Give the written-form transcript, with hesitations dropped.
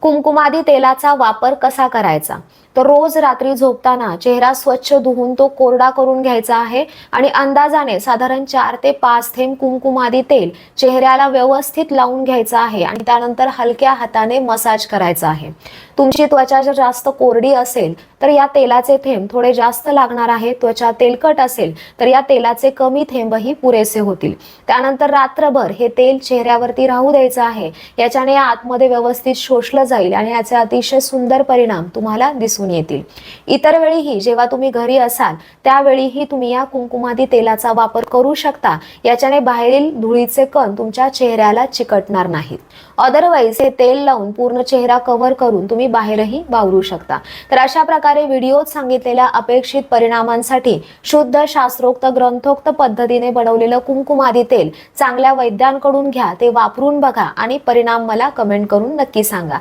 कुमकुमादी तेलाचा वापर कसा करायचा? तर रोज रात्री झोपताना चेहरा स्वच्छ धुवून तो कोरडा करून घ्यायचा आहे आणि अंदाजाने साधारण 4 ते 5 थेंब कुमकुमादी तेल चेहऱ्याला व्यवस्थित लावून घ्यायचं आहे आणि त्यानंतर हलक्या हाताने मसाज करायचा आहे. तुमची त्वचा जर जास्त कोरडी असेल तर या तेलाचे थेंब थोडे जास्त लागणार आहे. त्वचा तेलकट असेल तर या तेलाचे कमी थेंबही पुरेसे होतील. त्यानंतर रात्रभर हे तेल चेहऱ्यावरती राहू द्यायचं आहे. याच्याने आतमध्ये व्यवस्थित शोषलं जाईल आणि याचे अतिशय सुंदर परिणाम तुम्हाला दिसून येतील. इतर वेळीही जेव्हा तुम्ही घरी असाल त्यावेळीही तुम्ही या कुंकुमादी तेलाचा वापर करू शकता. याच्याने बाहेरील धुळीचे कण तुमच्या चेहऱ्याला चिकटणार नाहीत. अदरवाईज हे तेल लावून पूर्ण चेहरा कव्हर करून तुम्ही बाहेरही वावरू शकता. तर अशा प्रकारे व्हिडिओत सांगितलेल्या अपेक्षित परिणामांसाठी शुद्ध शास्त्रोक्त ग्रंथोक्त पद्धतीने बनवलेलं कुंकुमादी तेल चांगल्या वैद्यांकडून घ्या. ते वापरून बघा आणि परिणाम मला कमेंट करून नक्की सांगा.